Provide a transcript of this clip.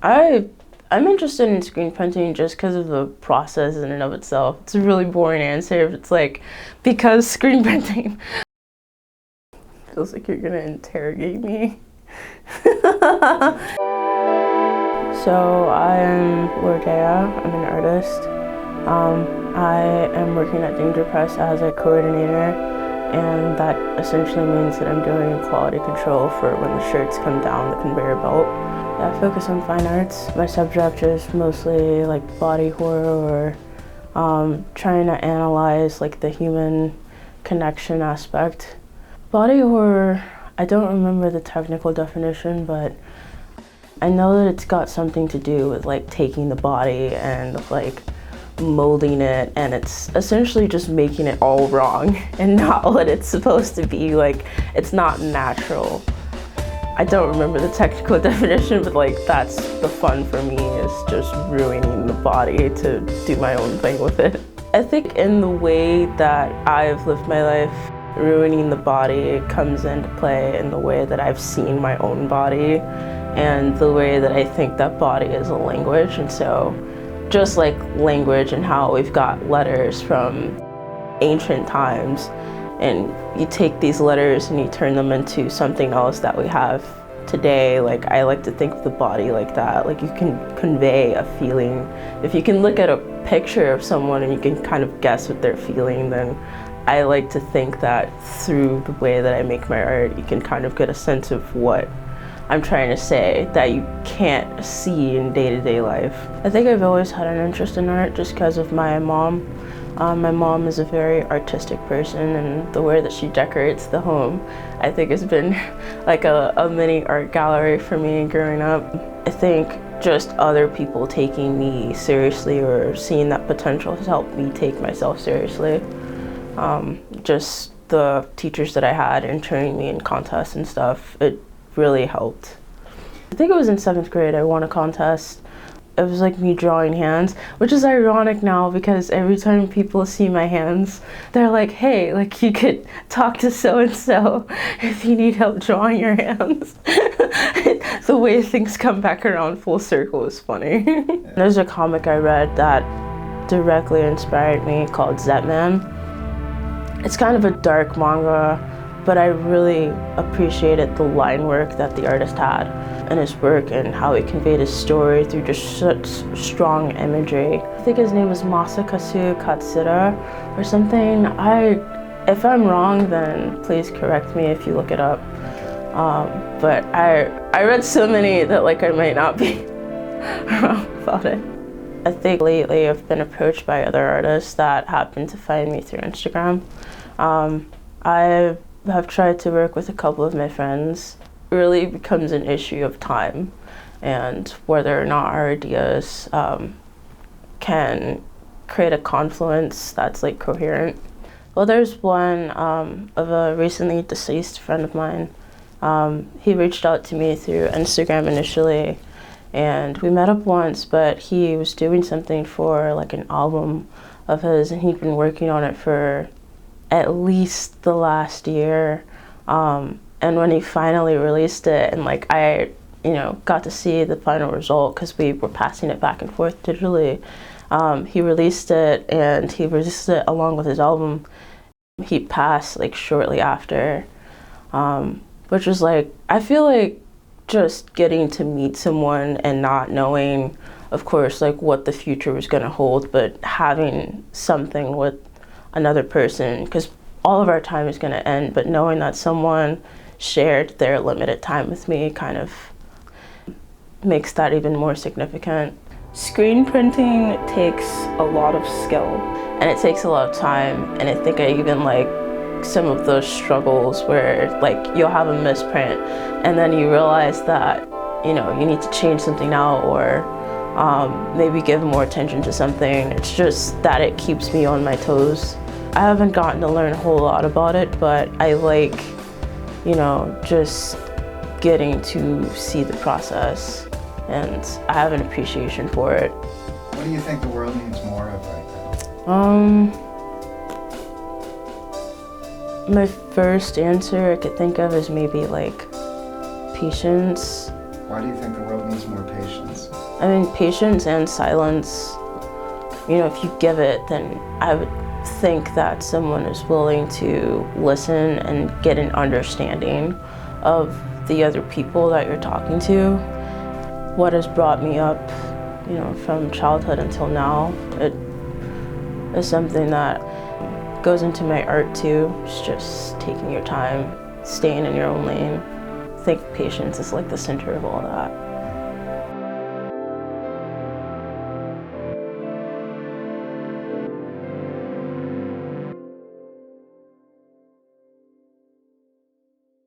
I'm interested in screen printing just because of the process in and of itself. It's a really boring answer, but it's like, because screen printing. Feels like you're gonna interrogate me. So I'm Lordéa, I'm an artist. I am working at Press as a coordinator, and that essentially means that I'm doing quality control for when the shirts come down the conveyor belt. I focus on fine arts. My subject is mostly like body horror or trying to analyze like the human connection aspect. Body horror, I don't remember the technical definition, but I know that it's got something to do with like taking the body and like molding it, and it's essentially just making it all wrong and not what it's supposed to be. Like, it's not natural. I don't remember the technical definition, but like that's the fun for me, is just ruining the body to do my own thing with it. I think in the way that I've lived my life, ruining the body comes into play in the way that I've seen my own body and the way that I think that body is a language. And so just like language and how we've got letters from ancient times, and you take these letters and you turn them into something else that we have today. Like, I like to think of the body like that. Like, you can convey a feeling. If you can look at a picture of someone and you can kind of guess what they're feeling, then I like to think that through the way that I make my art, you can kind of get a sense of what I'm trying to say that you can't see in day-to-day life. I think I've always had an interest in art just because of my mom. My mom is a very artistic person, and the way that she decorates the home, I think, has been like a mini art gallery for me growing up. I think just other people taking me seriously or seeing that potential has helped me take myself seriously. Just the teachers that I had entering me in contests and stuff, it really helped. I think it was in 7th grade I won a contest. It was like me drawing hands, which is ironic now because every time people see my hands, they're like, hey, like, you could talk to so-and-so if you need help drawing your hands. The way things come back around full circle is funny. There's a comic I read that directly inspired me called Zetman. It's kind of a dark manga, but I really appreciated the line work that the artist had in his work and how he conveyed his story through just such strong imagery. I think his name was Masakazu Katsura or something. If I'm wrong, then please correct me if you look it up. But I read so many that like I might not be wrong about it. I think lately I've been approached by other artists that happen to find me through Instagram. I have tried to work with a couple of my friends. It really becomes an issue of time and whether or not our ideas can create a confluence that's like coherent. Well, there's one of a recently deceased friend of mine. He reached out to me through Instagram initially, and we met up once, but he was doing something for like an album of his, and he'd been working on it for at least the last year. And when he finally released it, and like I, got to see the final result because we were passing it back and forth digitally. He released it, and he released it along with his album. He passed like shortly after, which was like, I feel like just getting to meet someone and not knowing, of course, like what the future was gonna hold, but having something with another person, because all of our time is gonna end, but knowing that someone shared their limited time with me kind of makes that even more significant. Screen printing takes a lot of skill, and it takes a lot of time, and I think I even like some of those struggles where like you'll have a misprint and then you realize that you need to change something out, or maybe give more attention to something. It's just that it keeps me on my toes. I haven't gotten to learn a whole lot about it, but I like just getting to see the process, and I have an appreciation for it. What do you think the world needs more of right now? My first answer I could think of is maybe like patience Why do you think the world needs more patience? I mean, patience and silence, you know, if you give it, then I would think that someone is willing to listen and get an understanding of the other people that you're talking to. What has brought me up, you know, from childhood until now, it is something that goes into my art too. It's just taking your time, staying in your own lane. I think patience is like the center of all that.